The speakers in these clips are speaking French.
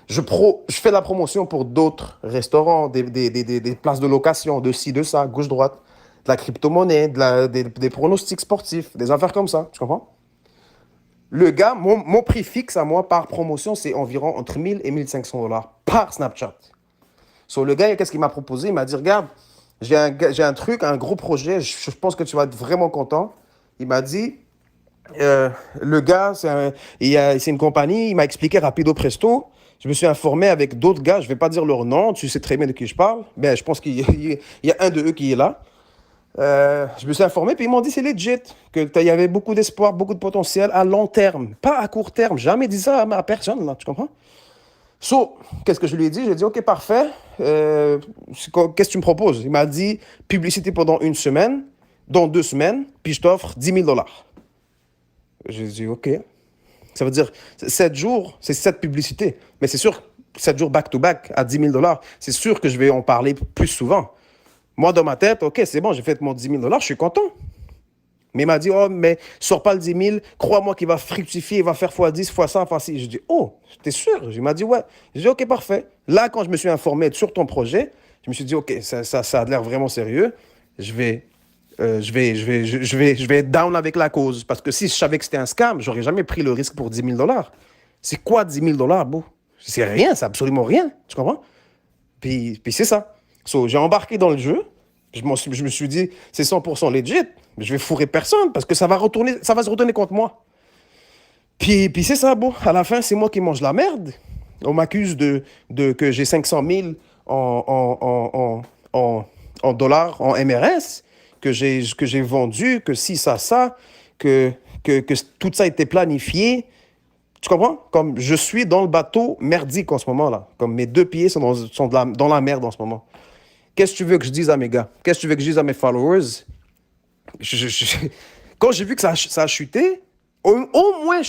Je fais la promotion pour d'autres restaurants, des places de location, de ci, de ça, gauche-droite, de la crypto-monnaie, des pronostics sportifs, des affaires comme ça. Tu comprends? Le gars, mon prix fixe à moi par promotion, c'est environ entre 1000 et 1500 $ par Snapchat. So, le gars, qu'est-ce qu'il m'a proposé? Il m'a dit, regarde, j'ai un truc, un gros projet, je pense que tu vas être vraiment content. Il m'a dit, le gars, c'est une compagnie, il m'a expliqué rapido presto. Je me suis informé avec d'autres gars, je ne vais pas dire leur nom, tu sais très bien de qui je parle. Ben, je pense qu'il y a un de eux qui est là. Je me suis informé, puis ils m'ont dit c'est legit, qu'il y avait beaucoup d'espoir, beaucoup de potentiel à long terme, pas à court terme. Jamais dit ça à personne, là, tu comprends? So, qu'est-ce que je lui ai dit? Je lui ai dit, OK, parfait. Qu'est-ce que tu me proposes? Il m'a dit, publicité pendant une semaine, dans 2 semaines, puis je t'offre 10 000 $. J'ai dit, OK. Ça veut dire 7 jours, c'est 7 publicités. Mais c'est sûr, 7 jours back-to-back à 10 000 $, c'est sûr que je vais en parler plus souvent. Moi, dans ma tête, OK, c'est bon, j'ai fait mon 10 000 $, je suis content. Mais il m'a dit, oh, mais sors pas le 10 000, crois-moi qu'il va fructifier, il va faire x10, x100, x6. Je dis, oh, t'es sûr? Il m'a dit, ouais. J'ai dit, OK, parfait. Là, quand je me suis informé sur ton projet, je me suis dit, OK, ça a l'air vraiment sérieux. Je vais être down avec la cause. Parce que si je savais que c'était un scam, j'aurais jamais pris le risque pour 10 000 $. C'est quoi 10 000 $, beau? C'est rien, c'est absolument rien. Tu comprends? Puis c'est ça. So, j'ai embarqué dans le jeu. Je me suis dit, c'est 100% legit. Je vais fourrer personne parce que ça va se retourner contre moi. Puis c'est ça, bon. À la fin, c'est moi qui mange la merde. On m'accuse que j'ai 500 000 en dollars, en MRS, que j'ai vendu, que si, ça, que tout ça a été planifié. Tu comprends? Comme je suis dans le bateau merdique en ce moment-là. Comme mes 2 pieds dans la merde en ce moment. Qu'est-ce que tu veux que je dise à mes gars? Qu'est-ce que tu veux que je dise à mes followers? Je- je- Quand j'ai vu que ça a chuté, au moins,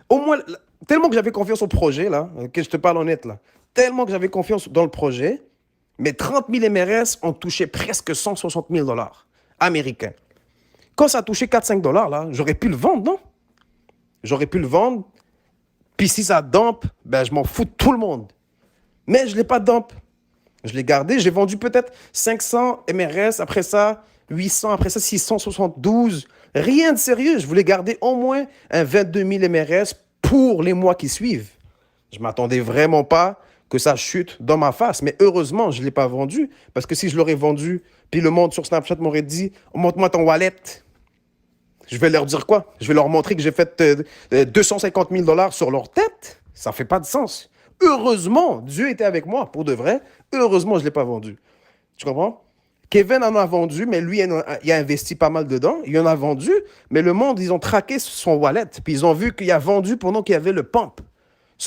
au moins, tellement que j'avais confiance au projet, là, que je te parle honnête, là, tellement que j'avais confiance dans le projet, mes 30 000 MRS ont touché presque 160 000 $ américains. Quand ça a touché 4-5 $ là, j'aurais pu le vendre, non? J'aurais pu le vendre, puis si ça dump, ben, je m'en fous de tout le monde. Mais je ne l'ai pas dump. Je l'ai gardé, j'ai vendu peut-être 500 MRS, après ça 800, après ça 672. Rien de sérieux, je voulais garder au moins un 22 000 MRS pour les mois qui suivent. Je ne m'attendais vraiment pas que ça chute dans ma face. Mais heureusement, je ne l'ai pas vendu. Parce que si je l'aurais vendu, puis le monde sur Snapchat m'aurait dit, montre-moi ton wallet. Je vais leur dire quoi? Je vais leur montrer que j'ai fait 250 000 $ sur leur tête? Ça ne fait pas de sens. Heureusement, Dieu était avec moi, pour de vrai. Heureusement, je ne l'ai pas vendu. Tu comprends? Kevin en a vendu, mais lui, il a investi pas mal dedans. Il en a vendu, mais le monde, ils ont traqué son wallet. Puis ils ont vu qu'il a vendu pendant qu'il y avait le pump.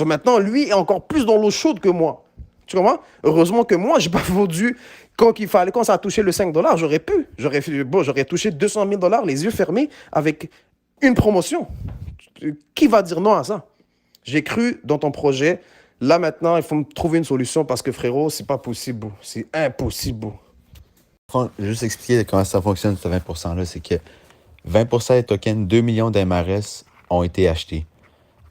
Maintenant, lui est encore plus dans l'eau chaude que moi. Tu comprends? Heureusement que moi, je n'ai pas vendu quand ça a touché le 5 $. J'aurais touché 200 000 $ les yeux fermés avec une promotion. Qui va dire non à ça? J'ai cru dans ton projet. Là, maintenant, il faut me trouver une solution parce que, frérot, c'est pas possible. C'est impossible. Je vais juste expliquer comment ça fonctionne, ce 20%-là. C'est que 20% des tokens, 2 millions d'MRS ont été achetés.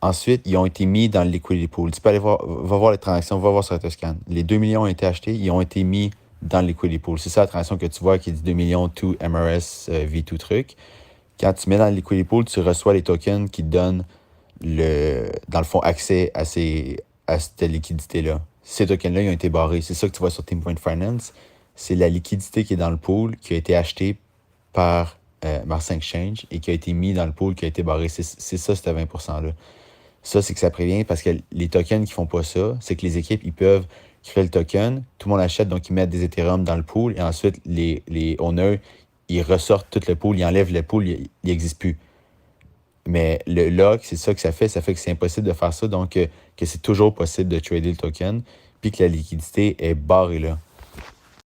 Ensuite, ils ont été mis dans le liquidity pool. Tu peux aller voir, va voir les transactions, va voir sur Autoscan. Les 2 millions ont été achetés, ils ont été mis dans le liquidity pool. C'est ça la transaction que tu vois qui dit 2 millions, 2 MRS, V2 truc. Quand tu mets dans le liquidity pool, tu reçois les tokens qui te donnent, dans le fond, accès à cette liquidité-là. Ces tokens-là, ils ont été barrés. C'est ça que tu vois sur Team Point Finance. C'est la liquidité qui est dans le pool, qui a été achetée par Mars Exchange et qui a été mis dans le pool, qui a été barré. C'est ça, ce 20%-là. Ça, c'est que ça prévient parce que les tokens qui font pas ça, c'est que les équipes, ils peuvent créer le token, tout le monde achète, donc ils mettent des Ethereum dans le pool et ensuite, les owners, ils ressortent tout le pool, ils enlèvent le pool, il n'existe plus. Mais le lock, c'est ça que ça fait que c'est impossible de faire ça, donc que c'est toujours possible de trader le token, puis que la liquidité est barrée là.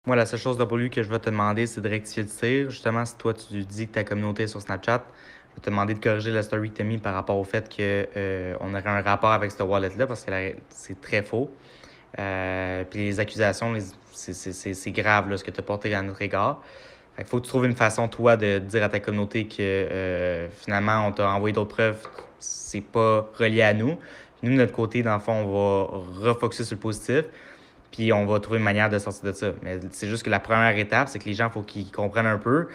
Moi, la seule chose de pollu que je vais te demander, c'est de rectifier le tir. Justement, si toi, tu dis que ta communauté est sur Snapchat, je vais te demander de corriger la story que tu as mis par rapport au fait qu'on aurait un rapport avec ce wallet-là, parce que c'est très faux. Puis les accusations, c'est grave là, ce que tu as porté à notre égard. Il faut que tu trouves une façon, toi, de dire à ta communauté que finalement, on t'a envoyé d'autres preuves, c'est pas relié à nous. Puis Nous, de notre côté, dans le fond, on va refocuser sur le positif, puis on va trouver une manière de sortir de ça. Mais c'est juste que la première étape, c'est que les gens, il faut qu'ils comprennent un peu.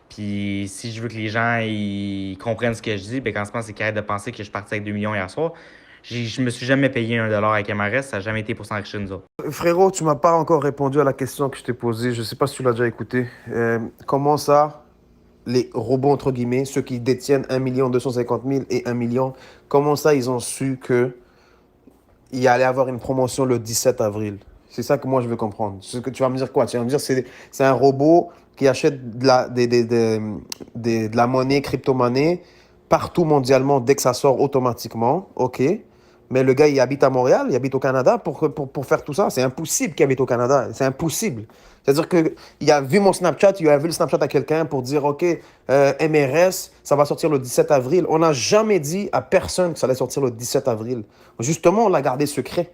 Puis si je veux que les gens ils comprennent ce que je dis, ben quand c'est qu'ils arrêtent de penser que je suis parti avec 2 millions hier soir. Je me suis jamais payé 1 $ avec MRS, ça n'a jamais été pour s'enrichir nous autres. Frérot, tu m'as pas encore répondu à la question que je t'ai posée. Je sais pas si tu l'as déjà écouté. Comment ça, les robots, entre guillemets, ceux qui détiennent 1 250 000 et 1 million, comment ça, ils ont su que il allait avoir une promotion le 17 avril? C'est ça que moi, je veux comprendre. Ce que tu vas me dire quoi? Tu vas me dire c'est un robot qui achète de la monnaie, crypto-monnaie, partout mondialement dès que ça sort automatiquement. OK. Mais le gars, il habite à Montréal, il habite au Canada pour faire tout ça. C'est impossible qu'il habite au Canada. C'est impossible. C'est-à-dire qu'il a vu mon Snapchat, il a vu le Snapchat à quelqu'un pour dire, OK, MRS, ça va sortir le 17 avril. On n'a jamais dit à personne que ça allait sortir le 17 avril. Justement, on l'a gardé secret.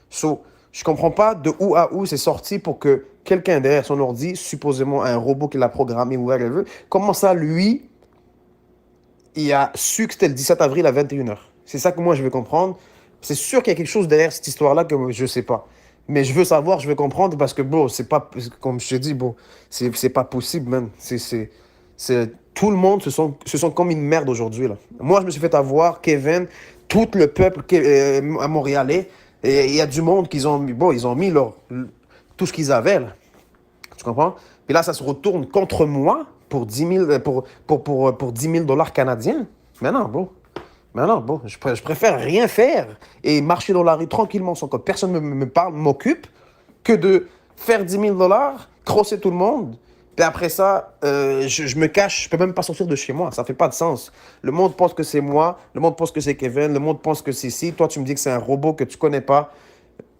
So, je comprends pas de où à où c'est sorti pour que quelqu'un derrière son ordi, supposément un robot qui l'a programmé ou whatever, comment ça, lui, il a su que c'était le 17 avril à 21h. C'est ça que moi, je veux comprendre. C'est sûr qu'il y a quelque chose derrière cette histoire-là que je sais pas. Mais je veux savoir, je veux comprendre parce que, bro, c'est pas, comme je te dis, bro, c'est pas possible, man. Tout le monde se sent comme une merde aujourd'hui, là. Moi, je me suis fait avoir, Kevin, tout le peuple à Montréalais. Et il y a du monde qui ont mis, bon, ils ont mis tout ce qu'ils avaient, là. Tu comprends? Puis là, ça se retourne contre moi pour 10 000, pour 10 000 $ canadiens. Mais non, bro. Mais non, bon, je préfère rien faire et marcher dans la rue tranquillement sans que personne me parle, m'occupe, que de faire 10 000 $, crosser tout le monde. Puis après ça, je me cache, je peux même pas sortir de chez moi. Ça fait pas de sens. Le monde pense que c'est moi, le monde pense que c'est Kevin, le monde pense que c'est si. Toi, tu me dis que c'est un robot que tu connais pas.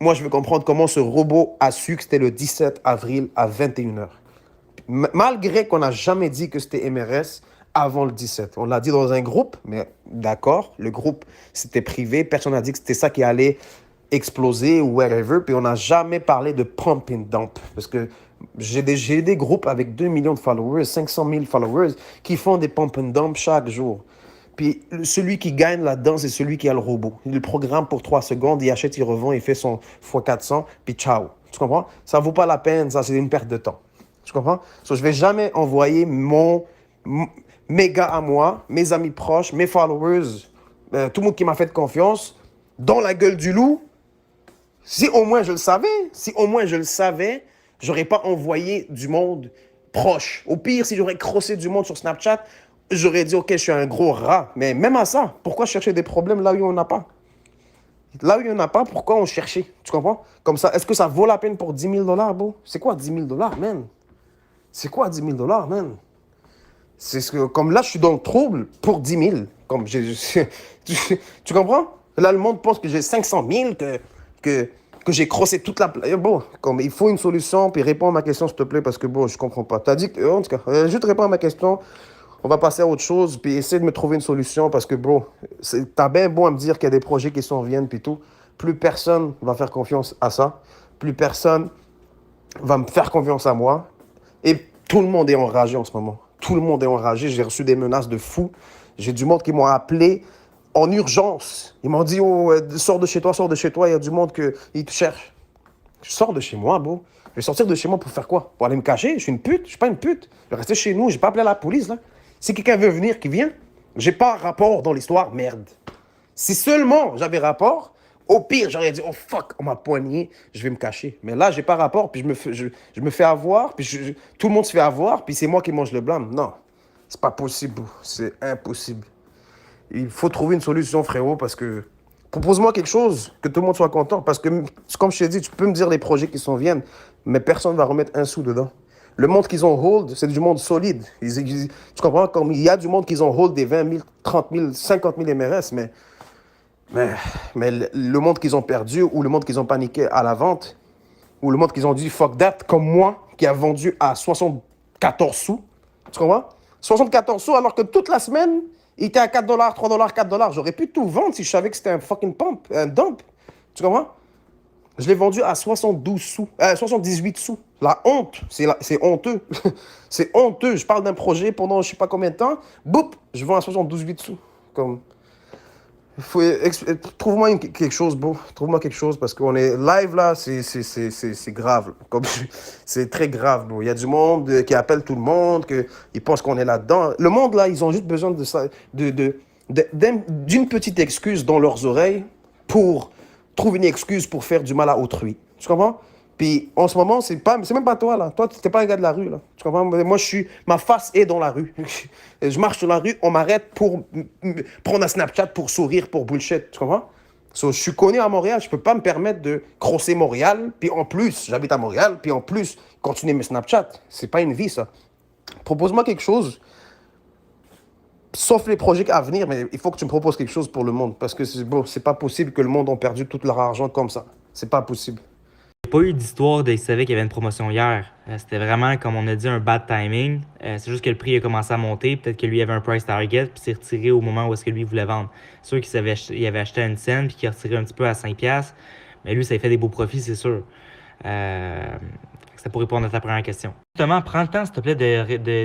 Moi, je veux comprendre comment ce robot a su que c'était le 17 avril à 21h. Malgré qu'on n'a jamais dit que c'était MRS, avant le 17. On l'a dit dans un groupe, mais d'accord, le groupe, c'était privé. Personne n'a dit que c'était ça qui allait exploser ou whatever. Puis on n'a jamais parlé de pump and dump. Parce que j'ai des groupes avec 2 millions de followers, 500 000 followers, qui font des pump and dump chaque jour. Puis celui qui gagne là-dedans, c'est celui qui a le robot. Il le programme pour 3 secondes, il achète, il revend, il fait son x400, puis ciao. Tu comprends? Ça ne vaut pas la peine, ça, c'est une perte de temps. Tu comprends? So, je ne vais jamais envoyer mes gars à moi, mes amis proches, mes followers, tout le monde qui m'a fait confiance, dans la gueule du loup. Si au moins je le savais, j'aurais pas envoyé du monde proche. Au pire, si j'aurais crossé du monde sur Snapchat, j'aurais dit, OK, je suis un gros rat. Mais même à ça, pourquoi chercher des problèmes là où il n'y en a pas? Là où il n'y en a pas, pourquoi on cherchait? Tu comprends? Comme ça, est-ce que ça vaut la peine pour 10 000 $, bro? C'est quoi 10 000 $, man? C'est quoi 10 000 $, man? C'est ce que, comme là, je suis dans le trouble pour 10 000. Comme tu comprends? Là, le monde pense que j'ai 500 000, que j'ai crossé toute la... Bon, comme il faut une solution, puis réponds à ma question, s'il te plaît, parce que bon, je comprends pas. T'as dit que... En tout cas, juste réponds à ma question. On va passer à autre chose, puis essayer de me trouver une solution, parce que bon, t'as bien beau à me dire qu'il y a des projets qui s'en viennent, puis tout. Plus personne va faire confiance à ça. Plus personne va me faire confiance à moi. Et tout le monde est enragé en ce moment. Tout le monde est enragé. J'ai reçu des menaces de fou. J'ai du monde qui m'ont appelé en urgence. Ils m'ont dit, oh, sors de chez toi, sors de chez toi. Il y a du monde qui te cherche. Je sors de chez moi, bro. Je vais sortir de chez moi pour faire quoi? Pour aller me cacher? Je suis une pute? Je suis pas une pute. Je vais rester chez nous. J'ai pas appelé la police, là. Si quelqu'un veut venir, qu'il vienne. J'ai pas rapport dans l'histoire, merde. Si seulement j'avais rapport, au pire, j'aurais dit, oh fuck, on m'a poigné, je vais me cacher. Mais là, j'ai pas rapport, puis je me fais avoir, puis tout le monde se fait avoir, puis c'est moi qui mange le blâme. Non, c'est pas possible, c'est impossible. Il faut trouver une solution, frérot, parce que... Propose-moi quelque chose, que tout le monde soit content. Parce que, comme je t'ai dit, tu peux me dire les projets qui s'en viennent, mais personne ne va remettre un sou dedans. Le monde qu'ils ont hold, c'est du monde solide. Tu comprends? Comme il y a du monde qu'ils ont hold des 20 000, 30 000, 50 000 MRS, mais le monde qu'ils ont perdu, ou le monde qu'ils ont paniqué à la vente, ou le monde qu'ils ont dit fuck that, comme moi, qui a vendu à 74 sous. Tu comprends? 74 sous, alors que toute la semaine, il était à 4 $, 3 $, 4 $. J'aurais pu tout vendre si je savais que c'était un fucking pump, un dump. Tu comprends? Je l'ai vendu à 72 sous, 78 sous. La honte, c'est honteux. C'est honteux. Je parle d'un projet pendant je sais pas combien de temps. Boum, je vends à 78 sous. Comme... Trouve-moi quelque chose, bro. Trouve-moi quelque chose parce qu'on est live là, c'est grave. C'est très grave, bro. Il y a du monde qui appelle tout le monde, ils pensent qu'on est là-dedans. Le monde là, ils ont juste besoin de ça, d'une petite excuse dans leurs oreilles pour trouver une excuse pour faire du mal à autrui. Tu comprends? Puis en ce moment, c'est même pas toi là. Toi, t'es pas un gars de la rue là. Tu comprends? Moi, ma face est dans la rue. Je marche sur la rue, on m'arrête pour prendre un Snapchat pour sourire, pour bullshit. Tu comprends? So, je suis connu à Montréal, je peux pas me permettre de crosser Montréal, puis en plus, j'habite à Montréal, puis en plus, continuer mes Snapchat. C'est pas une vie ça. Propose-moi quelque chose, sauf les projets à venir, mais il faut que tu me proposes quelque chose pour le monde, parce que c'est pas possible que le monde ait perdu tout leur argent comme ça. C'est pas possible. Il n'y a pas eu d'histoire de il savait qu'il y avait une promotion hier. C'était vraiment, comme on a dit, un bad timing. C'est juste que le prix a commencé à monter. Peut-être que lui avait un price target, puis s'est retiré au moment où est-ce que lui voulait vendre. C'est sûr qu'il avait acheté à une scène, puis qu'il a retiré un petit peu à 5$. Mais lui, ça a fait des beaux profits, c'est sûr. Ça pour répondre à ta première question. Justement, prends le temps, s'il te plaît,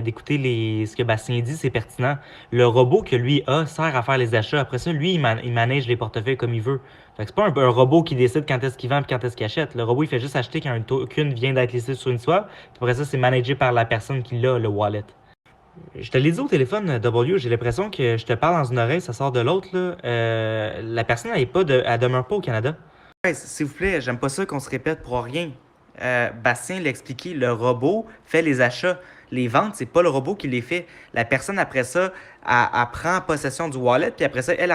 d'écouter ce que Bastien dit, c'est pertinent. Le robot que lui a sert à faire les achats. Après ça, lui, il manage les portefeuilles comme il veut. Fait que c'est pas un robot qui décide quand est-ce qu'il vend et quand est-ce qu'il achète. Le robot, il fait juste acheter quand un token vient d'être listé sur une swap. Puis après ça, c'est managé par la personne qui l'a, le wallet. Je te l'ai dit au téléphone, W, j'ai l'impression que je te parle dans une oreille, ça sort de l'autre, là. La personne, elle demeure pas au Canada. Ouais, s'il vous plaît, j'aime pas ça qu'on se répète pour rien. Bastien l'a expliqué, le robot fait les achats. Les ventes, c'est pas le robot qui les fait. La personne, après ça, elle prend possession du wallet, puis après ça, elle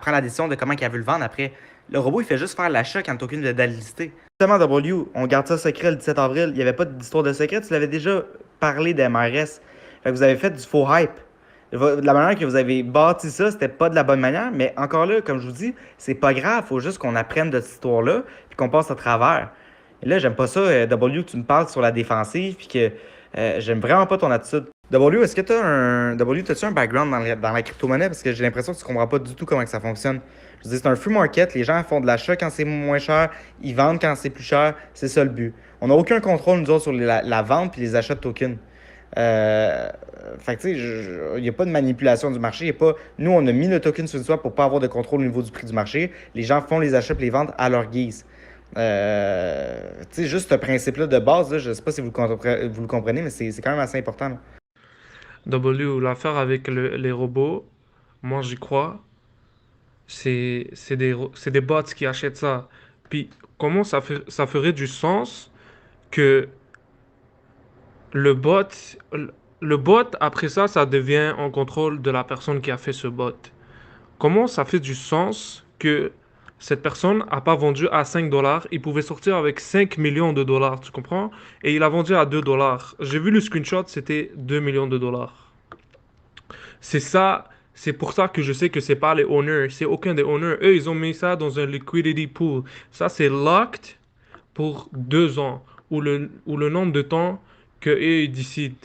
prend la décision de comment elle veut le vendre après. Le robot, il fait juste faire l'achat quand aucune de la lister. Justement, W, on garde ça secret le 17 avril. Il n'y avait pas d'histoire de secret. Tu l'avais déjà parlé d'MRS. Fait que vous avez fait du faux hype. De la manière que vous avez bâti ça, c'était pas de la bonne manière, mais encore là, comme je vous dis, c'est pas grave. Faut juste qu'on apprenne de cette histoire-là, puis qu'on passe à travers. Et là, j'aime pas ça, W, que tu me parles sur la défensive, puis que j'aime vraiment pas ton attitude. W, est-ce que t'as-tu un background dans la crypto-monnaie? Parce que j'ai l'impression que tu comprends pas du tout comment que ça fonctionne. Je veux dire, c'est un free market, les gens font de l'achat quand c'est moins cher, ils vendent quand c'est plus cher, c'est ça le but. On n'a aucun contrôle, nous autres, sur la vente puis les achats de tokens. Fait que tu sais, il n'y a pas de manipulation du marché. Nous, on a mis le token sur une swap pour pas avoir de contrôle au niveau du prix du marché. Les gens font les achats et les ventes à leur guise. Tu sais, juste ce principe-là de base, là, je sais pas si vous le comprenez, mais c'est quand même assez important, là. L'affaire avec les robots, moi j'y crois. C'est des bots qui achètent ça. Puis comment ça ferait du sens que le bot, le bot, après ça, ça devient en contrôle de la personne qui a fait ce bot. Comment ça fait du sens que cette personne n'a pas vendu à 5 dollars, il pouvait sortir avec 5 millions de dollars, tu comprends? Et il a vendu à 2 dollars. J'ai vu le screenshot, c'était 2 millions de dollars. C'est ça, c'est pour ça que je sais que c'est pas les owners, c'est aucun des owners. Eux, ils ont mis ça dans un liquidity pool. Ça, c'est locked pour 2 ans, ou le nombre de temps que eux, ils décident.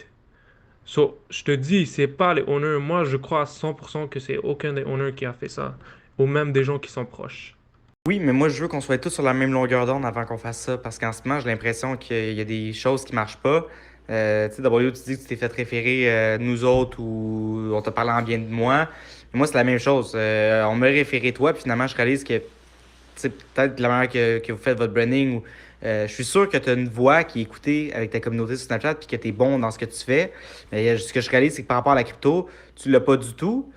So, je te dis, c'est pas les owners. Moi, je crois à 100% que c'est aucun des owners qui a fait ça. Ou même des gens qui sont proches. Oui, mais moi, je veux qu'on soit tous sur la même longueur d'onde avant qu'on fasse ça, parce qu'en ce moment, j'ai l'impression qu'il y a des choses qui marchent pas. Tu sais, W, tu dis que tu t'es fait référer nous autres ou on t'a parlé en bien de moi. Moi, c'est la même chose. On m'a référé toi, puis finalement, je réalise que c'est peut-être de la manière que vous faites votre branding. Je suis sûr que tu as une voix qui est écoutée avec ta communauté sur Snapchat puis que tu es bon dans ce que tu fais. Mais ce que je réalise, c'est que par rapport à la crypto, tu l'as pas du tout.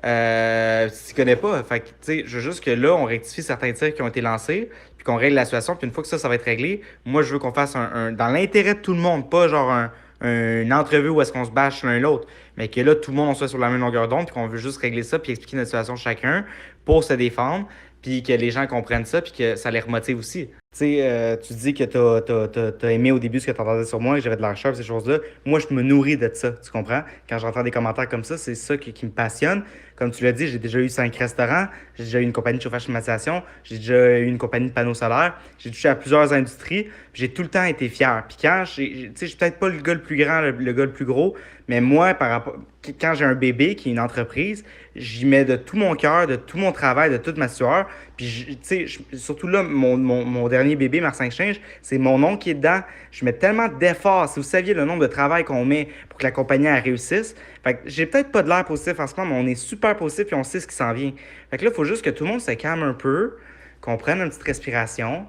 Tu connais pas. Fait que, tu sais, je veux juste que là, on rectifie certains tirs qui ont été lancés, puis qu'on règle la situation. Puis une fois que ça va être réglé, moi, je veux qu'on fasse dans l'intérêt de tout le monde, pas genre une entrevue où est-ce qu'on se bâche l'un l'autre, mais que là, tout le monde on soit sur la même longueur d'onde, puis qu'on veut juste régler ça, puis expliquer notre situation chacun pour se défendre, puis que les gens comprennent ça, puis que ça les remotive aussi. Tu sais, tu dis que t'as aimé au début ce que t'entendais sur moi, que j'avais de la recherche, ces choses-là. Moi, je me nourris de ça, tu comprends? Quand j'entends des commentaires comme ça, c'est ça qui me passionne. Comme tu l'as dit, j'ai déjà eu 5 restaurants, j'ai déjà eu une compagnie de chauffage climatisation, j'ai déjà eu une compagnie de panneaux solaires, j'ai touché à plusieurs industries, puis j'ai tout le temps été fier. Puis quand, tu sais, je suis peut-être pas le gars le plus grand, le gars le plus gros, mais moi, quand j'ai un bébé qui est une entreprise, j'y mets de tout mon cœur, de tout mon travail, de toute ma sueur, Puis, tu sais, surtout là, mon dernier bébé, Mars Exchange, c'est mon oncle qui est dedans. Je mets tellement d'efforts. Si vous saviez le nombre de travail qu'on met pour que la compagnie elle réussisse. Fait que j'ai peut-être pas de l'air positif en ce moment, mais on est super positif et on sait ce qui s'en vient. Fait que là, il faut juste que tout le monde se calme un peu, qu'on prenne une petite respiration,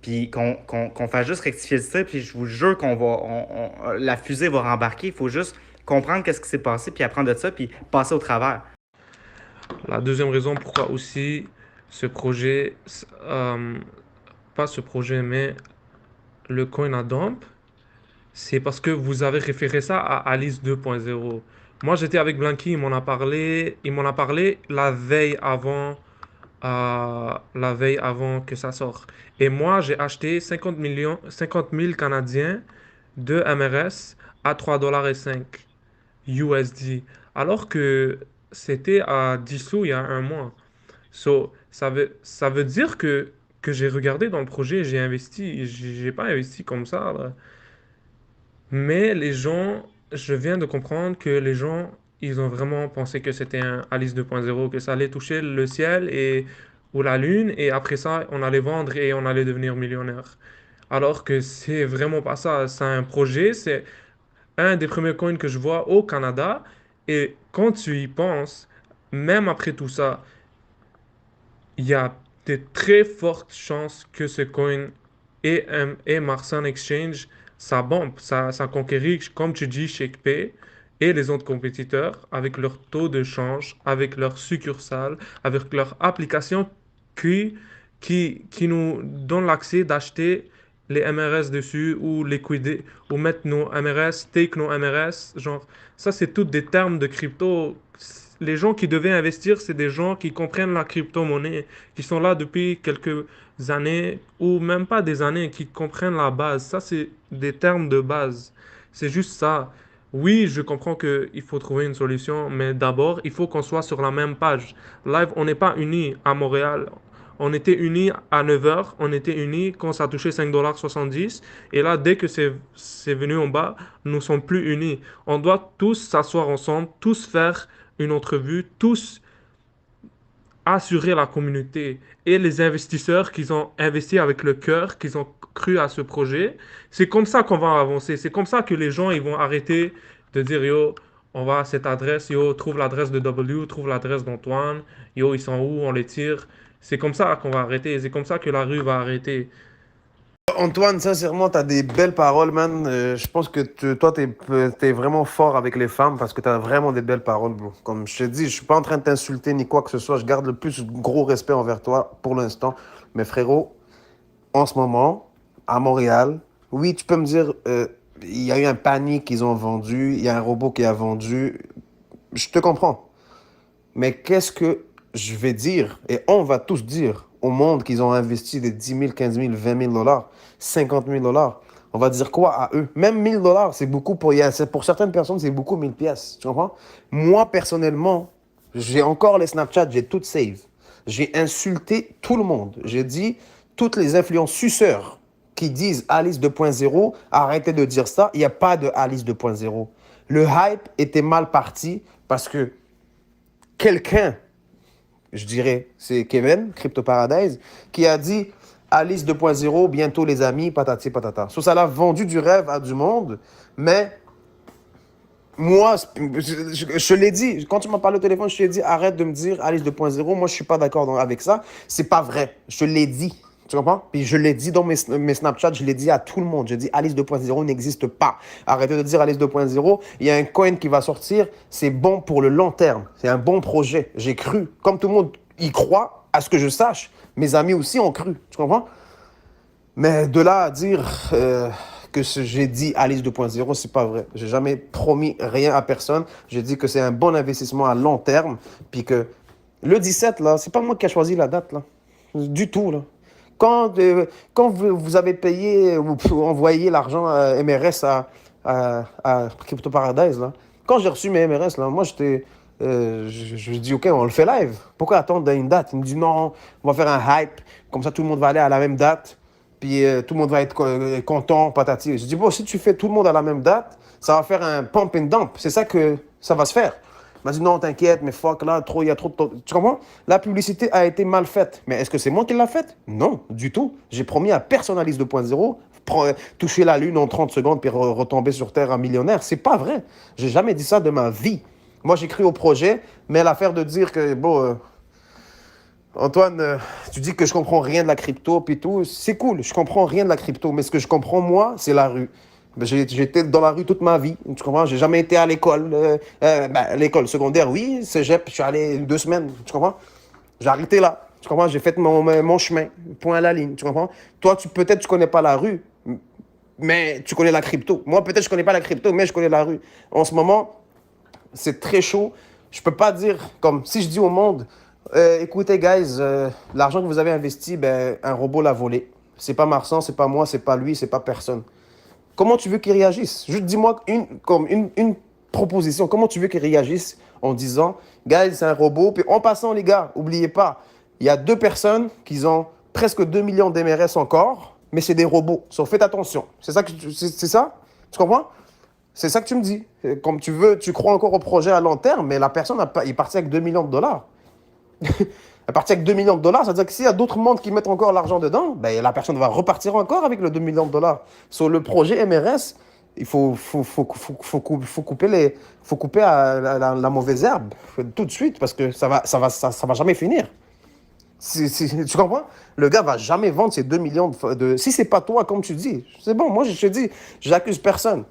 puis qu'on fasse juste rectifier le tir. Puis je vous jure la fusée va rembarquer. Il faut juste comprendre qu'est-ce qui s'est passé, puis apprendre de ça, puis passer au travers. La deuxième raison pourquoi aussi ce projet, pas ce projet, mais le coin à dump, c'est parce que vous avez référé ça à Alice 2.0. Moi, j'étais avec Blanky, il m'en a parlé la veille avant que ça sorte. Et moi, j'ai acheté 50 000 Canadiens de MRS à 3,05 $ USD, alors que c'était à 10 sous il y a un mois. So, ça veut dire que j'ai regardé dans le projet, j'ai investi. J'ai pas investi comme ça, là. Mais les gens, je viens de comprendre que les gens, ils ont vraiment pensé que c'était un Alice 2.0, que ça allait toucher le ciel ou la lune, et après ça, on allait vendre et on allait devenir millionnaire. Alors que c'est vraiment pas ça. C'est un projet, c'est un des premiers coins que je vois au Canada. Et quand tu y penses, même après tout ça, il y a de très fortes chances que ce coin et Marsan Exchange, ça bombe, ça conquérit, comme tu dis, ShakePay et les autres compétiteurs avec leur taux de change, avec leur succursale, avec leur application qui, qui nous donne l'accès d'acheter les MRS dessus ou liquider ou mettre nos MRS, take nos MRS. Genre, ça, c'est tous des termes de crypto. Les gens qui devaient investir, c'est des gens qui comprennent la crypto-monnaie, qui sont là depuis quelques années ou même pas des années, qui comprennent la base. Ça, c'est des termes de base. C'est juste ça. Oui, je comprends qu'il faut trouver une solution, mais d'abord, il faut qu'on soit sur la même page. Live, on n'est pas unis à Montréal. On était unis à 9 heures, on était unis quand ça a touché 5,70 $. Et là, dès que c'est venu en bas, nous ne sommes plus unis. On doit tous s'asseoir ensemble, tous faire une entrevue, tous assurer la communauté et les investisseurs qui ont investi avec le cœur, qui ont cru à ce projet. C'est comme ça qu'on va avancer. C'est comme ça que les gens ils vont arrêter de dire yo, on va à cette adresse, yo, trouve l'adresse de W, trouve l'adresse d'Antoine, yo, ils sont où, on les tire. C'est comme ça qu'on va arrêter. C'est comme ça que la rue va arrêter. Antoine, sincèrement, t'as des belles paroles, man. Je pense que toi, t'es vraiment fort avec les femmes parce que t'as vraiment des belles paroles, bro. Comme je te dis, je suis pas en train de t'insulter ni quoi que ce soit. Je garde le plus gros respect envers toi pour l'instant. Mais frérot, en ce moment, à Montréal, oui, tu peux me dire, il y a eu un panique qu'ils ont vendu, il y a un robot qui a vendu. Je te comprends. Mais qu'est-ce que je vais dire, et on va tous dire au monde qu'ils ont investi des 10 000, 15 000, 20 000 dollars, 50 000 dollars. On va dire quoi à eux? Même 1000 dollars, c'est beaucoup pour certaines personnes, c'est beaucoup 1000 pièces. Tu comprends? Moi, personnellement, j'ai encore les Snapchat, j'ai tout save. J'ai insulté tout le monde. J'ai dit, toutes les influenceurs qui disent Alice 2.0, arrêtez de dire ça. Il n'y a pas de Alice 2.0. Le hype était mal parti parce que quelqu'un, je dirais, c'est Kevin, Crypto Paradise, qui a dit Alice 2.0, bientôt les amis, patati patata. Ça l'a vendu du rêve à du monde, mais moi, je l'ai dit, quand tu m'as parlé au téléphone, je t'ai dit arrête de me dire Alice 2.0, moi je suis pas d'accord avec ça, c'est pas vrai, je te l'ai dit. Tu comprends? Puis je l'ai dit dans mes Snapchat, je l'ai dit à tout le monde. Je dis Alice 2.0 n'existe pas. Arrêtez de dire Alice 2.0. Il y a un coin qui va sortir. C'est bon pour le long terme. C'est un bon projet. J'ai cru. Comme tout le monde y croit, à ce que je sache. Mes amis aussi ont cru. Tu comprends? Mais de là à dire que j'ai dit Alice 2.0, c'est pas vrai. J'ai jamais promis rien à personne. J'ai dit que c'est un bon investissement à long terme. Puis que le 17, là, c'est pas moi qui ai choisi la date, là. Du tout, là. Quand vous avez payé ou envoyé l'argent à MRS à Crypto Paradise, là, quand j'ai reçu mes MRS, là, moi, je dis, OK, on le fait live. Pourquoi attendre une date? Il me dit, non, on va faire un hype. Comme ça, tout le monde va aller à la même date. Puis tout le monde va être content, patati. Je dis, bon, si tu fais tout le monde à la même date, ça va faire un pump and dump. C'est ça que ça va se faire. Il m'a dit non, t'inquiète, mais fuck là, trop, il y a trop de. Tu comprends? La publicité a été mal faite. Mais est-ce que c'est moi qui l'ai faite? Non, du tout. J'ai promis à Personnalise 2.0, toucher la lune en 30 secondes puis retomber sur Terre un millionnaire. C'est pas vrai. J'ai jamais dit ça de ma vie. Moi, j'écris au projet, mais l'affaire de dire que, bon, Antoine, tu dis que je comprends rien de la crypto puis tout, c'est cool, je comprends rien de la crypto, mais ce que je comprends, moi, c'est la rue. Ben, j'étais dans la rue toute ma vie, tu comprends? J'ai jamais été à l'école. L'école secondaire, oui, cégep, je suis allé 2 semaines, tu comprends? J'ai arrêté là, tu comprends? J'ai fait mon chemin, point à la ligne, tu comprends? Toi, peut-être tu connais pas la rue, mais tu connais la crypto. Moi, peut-être je connais pas la crypto, mais je connais la rue. En ce moment, c'est très chaud. Je peux pas dire, comme si je dis au monde, écoutez, guys, l'argent que vous avez investi, ben, un robot l'a volé. C'est pas Marsan, c'est pas moi, c'est pas lui, c'est pas personne. Comment tu veux qu'il réagisse? Juste dis-moi une proposition. Comment tu veux qu'il réagisse en disant, guys, c'est un robot. Puis en passant, les gars, oubliez pas, il y a 2 personnes qui ont presque 2 millions d'MRS encore, mais c'est des robots. So, faites attention. C'est ça? C'est ça? Tu comprends? C'est ça que tu me dis. Comme tu veux, tu crois encore au projet à long terme, mais la personne est partie avec 2 millions de dollars. À partir avec 2 millions de dollars, ça veut dire que s'il y a d'autres mondes qui mettent encore l'argent dedans, ben, la personne va repartir encore avec le 2 millions de dollars. Sur le projet MRS, il faut couper la mauvaise herbe tout de suite parce que ça va jamais finir. Tu comprends? Le gars va jamais vendre ces 2 millions de. Si c'est pas toi, comme tu dis, c'est bon. Moi, je te dis, j'accuse personne.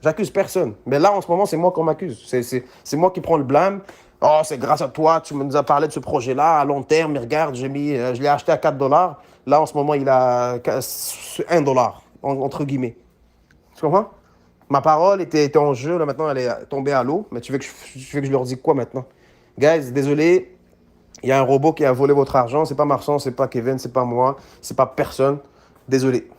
J'accuse personne. Mais là, en ce moment, c'est moi qu'on m'accuse. C'est moi qui prends le blâme. Oh, c'est grâce à toi, tu nous as parlé de ce projet-là à long terme. Mais regarde, je l'ai acheté à 4 dollars. Là, en ce moment, il a 1 dollar, entre guillemets. Tu comprends? Ma parole était en jeu. Là, maintenant, elle est tombée à l'eau. Mais tu veux que je leur dise quoi maintenant? Guys, désolé. Il y a un robot qui a volé votre argent. C'est pas Marsan, c'est pas Kevin, c'est pas moi, c'est pas personne. Désolé.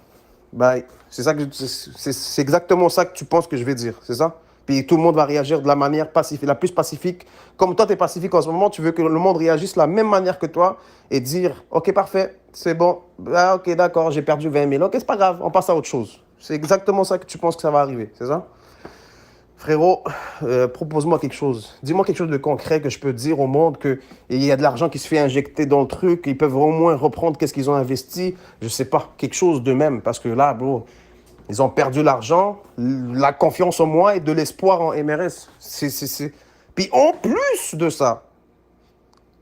Bye. C'est exactement ça que tu penses que je vais dire, c'est ça? Puis tout le monde va réagir de la manière pacifique, la plus pacifique. Comme toi, tu es pacifique en ce moment, tu veux que le monde réagisse de la même manière que toi et dire, OK, parfait, c'est bon. Ah, OK, d'accord, j'ai perdu 20 000. OK, c'est pas grave, on passe à autre chose. C'est exactement ça que tu penses que ça va arriver, c'est ça? Frérot, propose-moi quelque chose. Dis-moi quelque chose de concret que je peux dire au monde qu'il y a de l'argent qui se fait injecter dans le truc, ils peuvent au moins reprendre qu'est-ce qu'ils ont investi. Je sais pas, quelque chose d'eux-mêmes. Parce que là, bro, ils ont perdu l'argent, la confiance en moi et de l'espoir en MRS. Puis en plus de ça,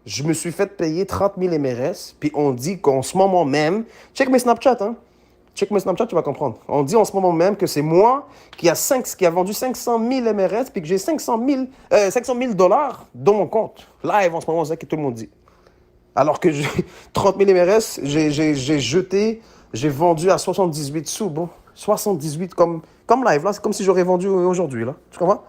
je me suis fait payer 30 000 MRS, puis on dit qu'en ce moment même, check mes Snapchat, hein. Check mes Snapchat, tu vas comprendre. On dit en ce moment même que c'est moi qui a vendu 500 000 MRS puis que j'ai 500 000 dollars dans mon compte. Live en ce moment, c'est ça que tout le monde dit. Alors que j'ai 30 000 MRS, j'ai vendu à 78 sous. Bon, 78 comme live, là. C'est comme si j'aurais vendu aujourd'hui, là. Tu comprends?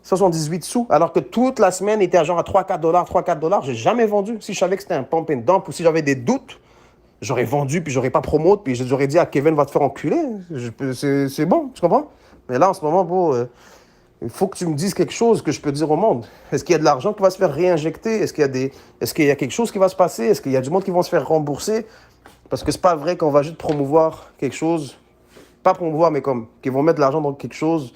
78 sous, alors que toute la semaine était à genre à 3-4 dollars, 3-4 dollars. J'ai jamais vendu. Si je savais que c'était un pump and dump ou si j'avais des doutes, j'aurais vendu, puis j'aurais pas promote, puis j'aurais dit à Kevin, va te faire enculer. C'est bon, tu comprends? Mais là, en ce moment, bon, il faut que tu me dises quelque chose que je peux dire au monde. Est-ce qu'il y a de l'argent qui va se faire réinjecter? Est-ce qu'il y a quelque chose qui va se passer? Est-ce qu'il y a du monde qui va se faire rembourser? Parce que c'est pas vrai qu'on va juste promouvoir quelque chose, pas promouvoir, mais comme, qu'ils vont mettre de l'argent dans quelque chose,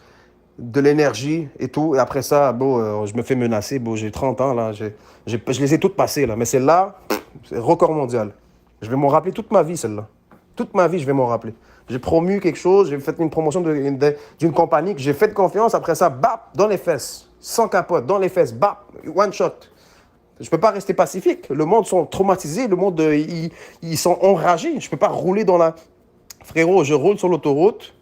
de l'énergie et tout, et après ça, bon, je me fais menacer, bon, j'ai 30 ans, là, je les ai toutes passées, là, mais celle-là, c'est record mondial. Je vais m'en rappeler toute ma vie, celle-là. Toute ma vie, je vais m'en rappeler. J'ai promu quelque chose, j'ai fait une promotion d'une compagnie que j'ai fait confiance. Après ça, bap, dans les fesses. Sans capote, dans les fesses, bap, one shot. Je ne peux pas rester pacifique. Le monde sont traumatisés, le monde, ils sont enragés. Je ne peux pas rouler dans la... Frérot, je roule sur l'autoroute.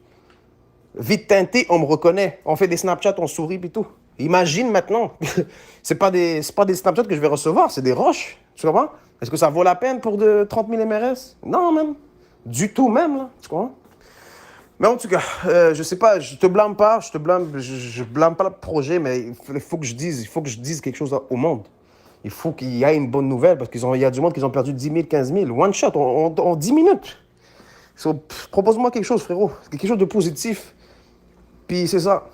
Vite teinté, on me reconnaît. On fait des Snapchats, on sourit et tout. Imagine maintenant. c'est pas des Snapchats que je vais recevoir, c'est des roches. Tu comprends? Est-ce que ça vaut la peine pour 30 000 MRS? Non, même. Du tout, même, là. Tu comprends? Mais en tout cas, je sais pas, je te blâme pas, je blâme pas le projet, mais il faut que je dise quelque chose au monde. Il faut qu'il y ait une bonne nouvelle, parce qu'il y a du monde qui ont perdu 10 000, 15 000. One shot, en 10 minutes. Propose-moi quelque chose, frérot. Quelque chose de positif. Puis c'est ça.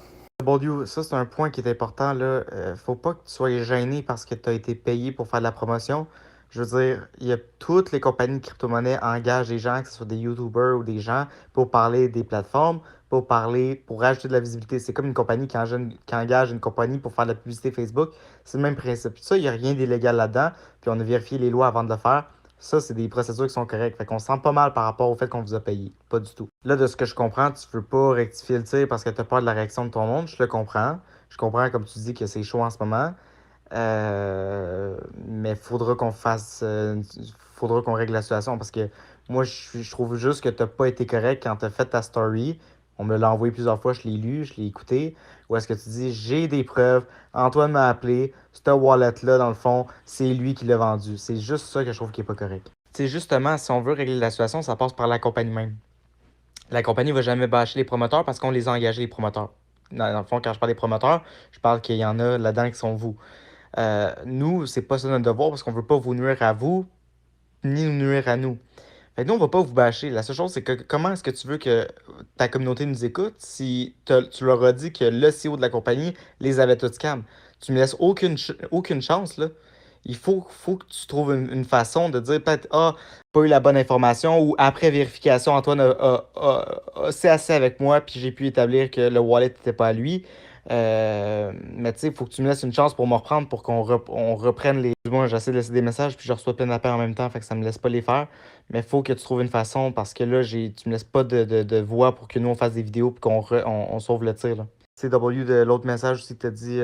W, ça c'est un point qui est important là. Faut pas que tu sois gêné parce que tu as été payé pour faire de la promotion. Je veux dire, il y a toutes les compagnies de crypto-monnaies engagent des gens, que ce soit des YouTubers ou des gens, pour parler des plateformes, pour rajouter de la visibilité. C'est comme une compagnie qui engage une compagnie pour faire de la publicité Facebook. C'est le même principe. Ça, il n'y a rien d'illégal là-dedans. Puis on a vérifié les lois avant de le faire. Ça, c'est des procédures qui sont correctes. Fait qu'on se sent pas mal par rapport au fait qu'on vous a payé. Pas du tout. Là, de ce que je comprends, tu veux pas rectifier le tir parce que tu as peur de la réaction de ton monde. Je le comprends. Je comprends, comme tu dis, que c'est chaud en ce moment. Mais faudra qu'on règle la situation parce que moi, je trouve juste que t'as pas été correct quand t'as fait ta story. On me l'a envoyé plusieurs fois, je l'ai lu, je l'ai écouté. Où est-ce que tu dis, j'ai des preuves, Antoine m'a appelé, ce wallet-là, dans le fond, c'est lui qui l'a vendu. C'est juste ça que je trouve qui est pas correct. C'est justement, si on veut régler la situation, ça passe par la compagnie même. La compagnie va jamais bâcher les promoteurs parce qu'on les a engagés, les promoteurs. Dans le fond, quand je parle des promoteurs, je parle qu'il y en a là-dedans qui sont vous. Nous, c'est pas ça notre devoir parce qu'on veut pas vous nuire à vous, ni nous nuire à nous. Fait que nous, on va pas vous bâcher. La seule chose, c'est que comment est-ce que tu veux que ta communauté nous écoute si tu leur as dit que le CEO de la compagnie les avait tous scam? Tu me laisses aucune chance, là. Il faut que tu trouves une façon de dire peut-être, ah, pas eu la bonne information ou après vérification, Antoine s'est assis avec moi puis j'ai pu établir que le wallet n'était pas à lui. Mais tu sais, il faut que tu me laisses une chance pour me reprendre pour on reprenne les. Moi, j'essaie de laisser des messages puis je reçois plein d'appels en même temps, fait que ça me laisse pas les faire. Mais il faut que tu trouves une façon parce que là, tu me laisses pas de voix pour que nous on fasse des vidéos et on sauve le tir, là. CW de l'autre message aussi que t'as dit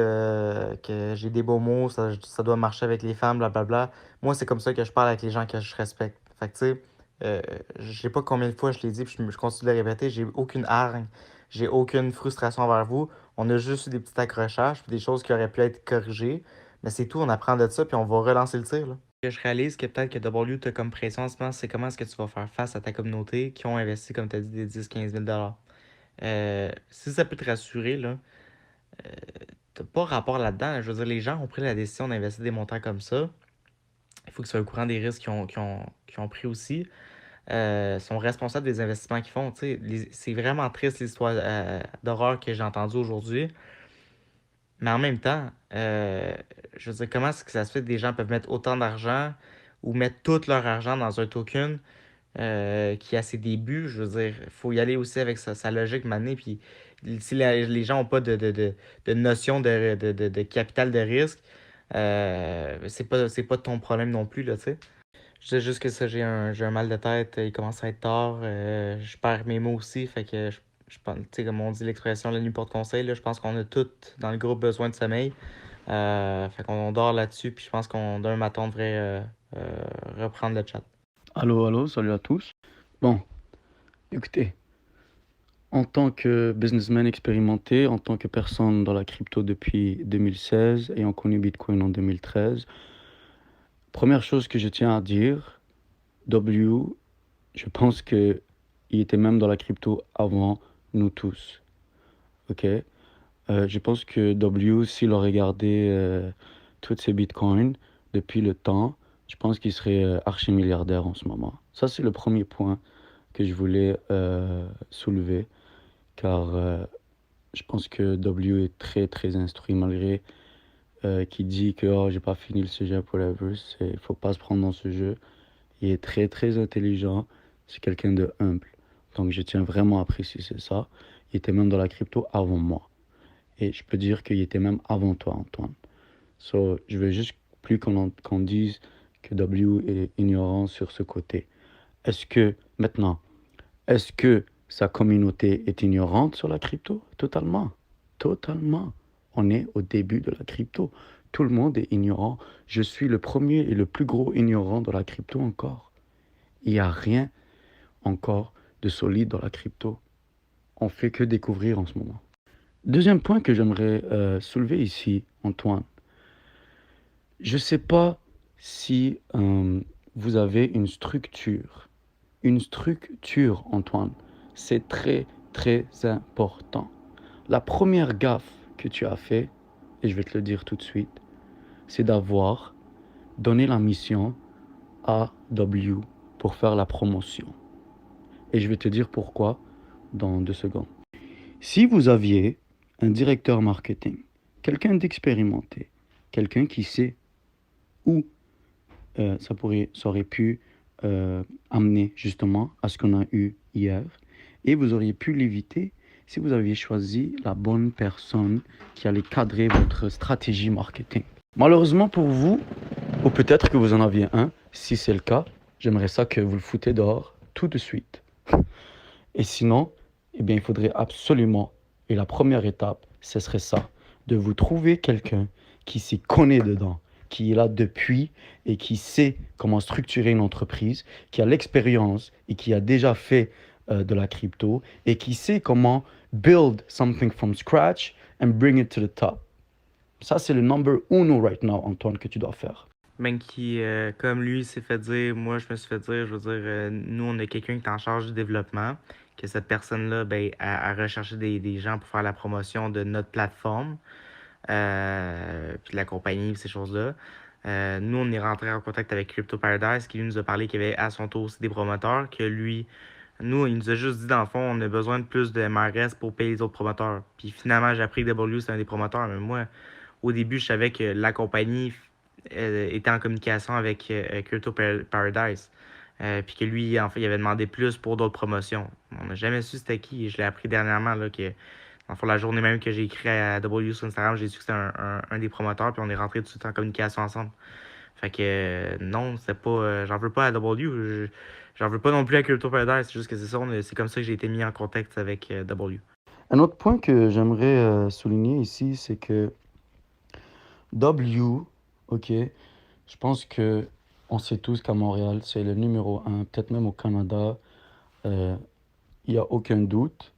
que j'ai des beaux mots, ça doit marcher avec les femmes, blablabla. Moi, c'est comme ça que je parle avec les gens que je respecte. Fait que tu sais, je sais pas combien de fois je l'ai dit, puis je continue de le répéter, j'ai aucune hargne, j'ai aucune frustration envers vous. On a juste eu des petits accrochages, puis des choses qui auraient pu être corrigées. Mais c'est tout, on apprend de ça, puis on va relancer le tir, là. Que je réalise que peut-être que W t'as comme pression en ce moment, c'est comment est-ce que tu vas faire face à ta communauté qui ont investi, comme tu as dit, des 10-15 000 $. Si ça peut te rassurer, là, euh, t'as pas rapport là-dedans. Je veux dire, les gens ont pris la décision d'investir des montants comme ça. Il faut qu'ils soient au courant des risques qu'ils ont pris aussi. Sont responsables des investissements qu'ils font. Tu sais, c'est vraiment triste l'histoire d'horreur que j'ai entendue aujourd'hui. Mais en même temps, je veux dire, comment est-ce que ça se fait que des gens peuvent mettre autant d'argent ou mettre tout leur argent dans un token qui a ses débuts? Je veux dire, il faut y aller aussi avec sa logique maintenant. Puis si les gens n'ont pas de notion de capital de risque, c'est pas ton problème non plus, là, tu sais. Je sais juste que ça, j'ai un mal de tête, il commence à être tard, je perds mes mots aussi, fait que je pense, tu sais, comme on dit l'expression la nuit porte conseil, là, je pense qu'on a tous dans le groupe besoin de sommeil. Fait qu'on dort là-dessus, puis je pense qu'on d'un matin on devrait reprendre le chat. Allô, allô, salut à tous. Bon, écoutez, en tant que businessman expérimenté, en tant que personne dans la crypto depuis 2016, ayant connu Bitcoin en 2013, première chose que je tiens à dire, W, je pense qu'il était même dans la crypto avant nous tous. Ok? Je pense que W, s'il a regardé toutes ces bitcoins depuis le temps, je pense qu'il serait archi-milliardaire en ce moment. Ça, c'est le premier point que je voulais soulever, car je pense que W est très, très instruit, malgré qu'il dit que oh, j'ai pas fini le sujet, whatever. Il faut pas se prendre dans ce jeu. Il est très, très intelligent. C'est quelqu'un de humble. Donc, je tiens vraiment à préciser ça. Il était même dans la crypto avant moi. Et je peux dire qu'il était même avant toi, Antoine. So, je veux juste plus qu'on dise que W est ignorant sur ce côté. Maintenant, est-ce que sa communauté est ignorante sur la crypto? Totalement. Totalement. On est au début de la crypto. Tout le monde est ignorant. Je suis le premier et le plus gros ignorant dans la crypto encore. Il n'y a rien encore de solide dans la crypto. On fait que découvrir en ce moment. Deuxième point que j'aimerais soulever ici, Antoine. Je ne sais pas si vous avez une structure. Une structure, Antoine. C'est très, très important. La première gaffe que tu as fait, et je vais te le dire tout de suite, c'est d'avoir donné la mission à W pour faire la promotion. Et je vais te dire pourquoi dans 2 secondes. Si vous aviez un directeur marketing, quelqu'un d'expérimenté, quelqu'un qui sait où ça aurait pu amener justement à ce qu'on a eu hier. Et vous auriez pu l'éviter si vous aviez choisi la bonne personne qui allait cadrer votre stratégie marketing. Malheureusement pour vous, ou peut-être que vous en aviez un, si c'est le cas, j'aimerais ça que vous le foutez dehors tout de suite. Et sinon, eh bien, il faudrait absolument, et la première étape, ce serait ça, de vous trouver quelqu'un qui s'y connaît dedans, qui est là depuis et qui sait comment structurer une entreprise, qui a l'expérience et qui a déjà fait de la crypto et qui sait comment build something from scratch and bring it to the top. Ça, c'est le number uno right now, Antoine, que tu dois faire. Même qui, comme lui, s'est fait dire, moi, je me suis fait dire, je veux dire, nous, on a quelqu'un qui est en charge du développement, que cette personne-là, ben, a recherché des gens pour faire la promotion de notre plateforme, puis de la compagnie, ces choses-là. Nous, on est rentré en contact avec Crypto Paradise, qui lui nous a parlé qu'il y avait à son tour aussi des promoteurs, que lui, nous, il nous a juste dit, dans le fond, on a besoin de plus de MRS pour payer les autres promoteurs. Puis finalement, j'ai appris que W, c'est un des promoteurs, mais moi, au début, je savais que la compagnie était en communication avec Crypto Paradise. Puis que lui, en fait, il avait demandé plus pour d'autres promotions. On n'a jamais su c'était qui. Et je l'ai appris dernièrement, là, que, en fait, la journée même que j'ai écrit à W sur Instagram, j'ai su que c'était un des promoteurs, puis on est rentré tout de suite en communication ensemble. Fait que non, c'est pas. J'en veux pas à W. J'en veux pas non plus à Crypto Paradise. C'est juste que c'est ça, c'est comme ça que j'ai été mis en contact avec W. Un autre point que j'aimerais souligner ici, c'est que W, ok, je pense que on sait tous qu'à Montréal, c'est le numéro 1, peut-être même au Canada, il n'y a aucun doute.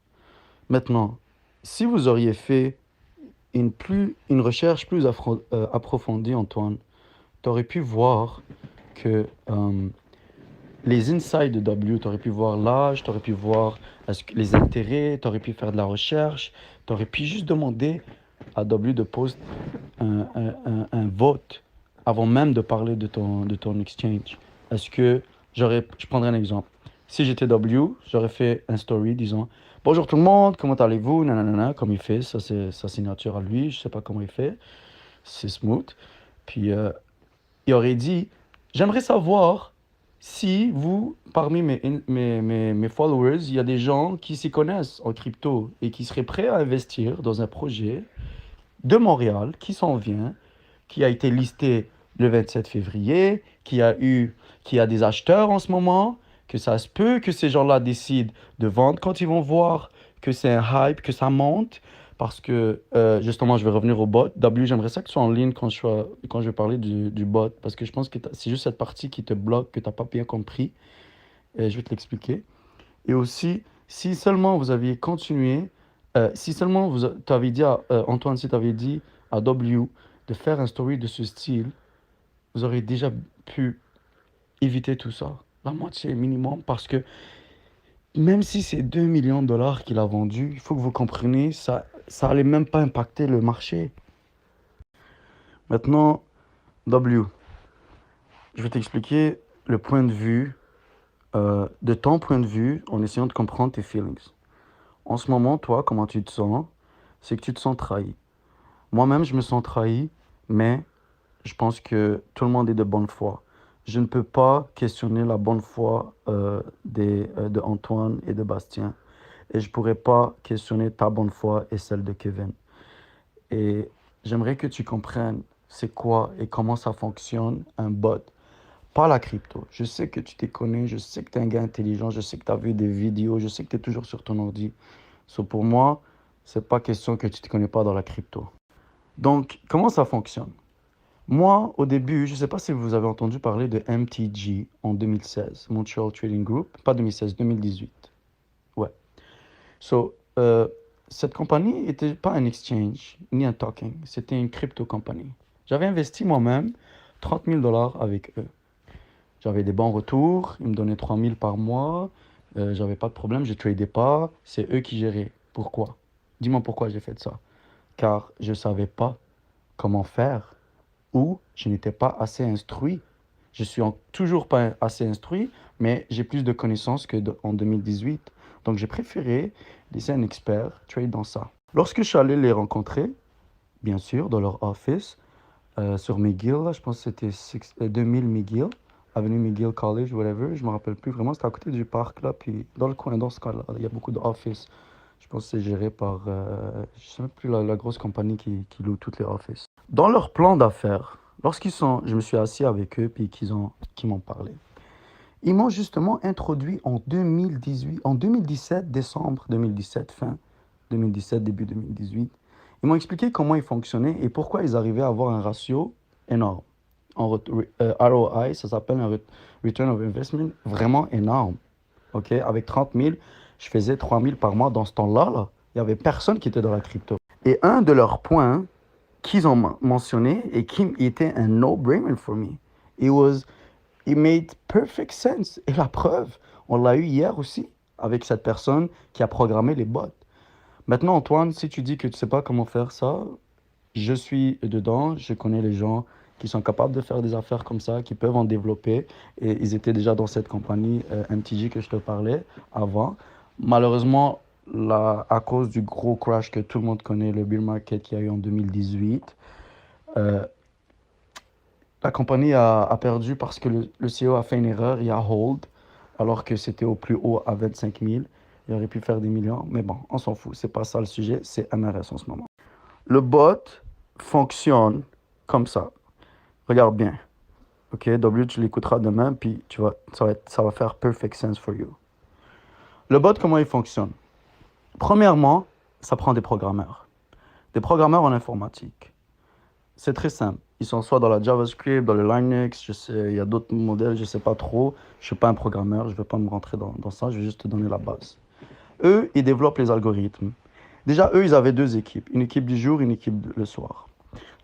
Maintenant, si vous auriez fait une recherche plus approfondie, Antoine, tu aurais pu voir que les insights de W, tu aurais pu voir l'âge, tu aurais pu voir les intérêts, tu aurais pu faire de la recherche, tu aurais pu juste demander à W de poser un vote avant même de parler de ton exchange. Est-ce que je prendrai un exemple. Si j'étais W, j'aurais fait un story disant bonjour tout le monde, comment allez-vous, nanana, comme il fait, ça c'est sa signature à lui, je sais pas comment il fait, c'est smooth. Puis il aurait dit j'aimerais savoir si vous, parmi mes followers, il y a des gens qui s'y connaissent en crypto et qui seraient prêts à investir dans un projet de Montréal qui s'en vient, qui a été listé le 27 février, qui a des acheteurs en ce moment, que ça se peut que ces gens-là décident de vendre quand ils vont voir que c'est un hype, que ça monte. Parce que, justement, je vais revenir au bot. W, j'aimerais ça que tu sois en ligne quand je vais parler du bot. Parce que je pense que c'est juste cette partie qui te bloque, que tu n'as pas bien compris. Et je vais te l'expliquer. Et aussi, si seulement vous aviez continué, si seulement tu avais dit à Antoine, si tu avais dit à W de faire un story de ce style, vous auriez déjà pu éviter tout ça. La moitié minimum. Parce que même si c'est 2 millions de dollars qu'il a vendu, il faut que vous compreniez, ça allait même pas impacter le marché. Maintenant, W, je vais t'expliquer le point de vue, de ton point de vue, en essayant de comprendre tes feelings. En ce moment, toi, comment tu te sens? C'est que tu te sens trahi. Moi-même, je me sens trahi, mais je pense que tout le monde est de bonne foi. Je ne peux pas questionner la bonne foi de Antoine et de Bastien. Et je ne pourrais pas questionner ta bonne foi et celle de Kevin. Et j'aimerais que tu comprennes c'est quoi et comment ça fonctionne un bot. Pas la crypto. Je sais que tu t'y connais, je sais que tu es un gars intelligent, je sais que tu as vu des vidéos, je sais que tu es toujours sur ton ordi. So pour moi, c'est pas question que tu ne te connais pas dans la crypto. Donc, comment ça fonctionne? Moi, au début, je ne sais pas si vous avez entendu parler de MTG en 2016, Montreal Trading Group, pas 2016, 2018. Ouais. So, cette compagnie n'était pas un exchange ni un token, c'était une crypto compagnie. J'avais investi moi-même 30 000 dollars avec eux. J'avais des bons retours, ils me donnaient 3 000 par mois, j'avais pas de problème, je ne tradais pas, c'est eux qui géraient. Pourquoi? Dis-moi pourquoi j'ai fait ça. Car je ne savais pas comment faire ou je n'étais pas assez instruit. Je suis toujours pas assez instruit, mais j'ai plus de connaissances qu'en 2018. Donc, j'ai préféré laisser un expert trade dans ça. Lorsque je suis allé les rencontrer, bien sûr, dans leur office, sur McGill, là, je pense que c'était 2000 McGill, avenue McGill College, whatever, je me rappelle plus vraiment, c'était à côté du parc, là, puis dans le coin, dans ce cas-là, il y a beaucoup d'offices. Je pense que c'est géré par, je sais même plus la grosse compagnie qui loue toutes les offices. Dans leur plan d'affaires, je me suis assis avec eux, puis qu'ils m'ont parlé. Ils m'ont justement introduit en 2018, en 2017, décembre 2017, fin 2017, début 2018. Ils m'ont expliqué comment ils fonctionnaient et pourquoi ils arrivaient à avoir un ratio énorme. ROI, ça s'appelle un Return of Investment, vraiment énorme. Ok, avec 30 000, je faisais 3 000 par mois dans ce temps-là. Là. Il n'y avait personne qui était dans la crypto. Et un de leurs points qu'ils ont mentionné et qui était un no-brainer for me, it made perfect sense. Et la preuve, on l'a eu hier aussi avec cette personne qui a programmé les bots. Maintenant, Antoine, si tu dis que tu ne sais pas comment faire ça, je suis dedans, je connais les gens qui sont capables de faire des affaires comme ça, qui peuvent en développer. Et ils étaient déjà dans cette compagnie MTG que je te parlais avant. Malheureusement, là, à cause du gros crash que tout le monde connaît, le bear market qu'il y a eu en 2018, la compagnie a perdu parce que le CEO a fait une erreur, il a hold, alors que c'était au plus haut à 25 000. Il aurait pu faire des millions, mais bon, on s'en fout. C'est pas ça le sujet, c'est MRS en ce moment. Le bot fonctionne comme ça. Regarde bien. Ok, W, tu l'écouteras demain, puis ça va faire perfect sense for you. Le bot, comment il fonctionne? Premièrement, ça prend des programmeurs. Des programmeurs en informatique. C'est très simple. Ils sont soit dans la JavaScript, dans le Linux, je sais, il y a d'autres modèles, je ne sais pas trop. Je ne suis pas un programmeur, je ne vais pas me rentrer dans ça, je vais juste te donner la base. Eux, ils développent les algorithmes. Déjà, eux, ils avaient 2 équipes. Une équipe du jour, une équipe le soir.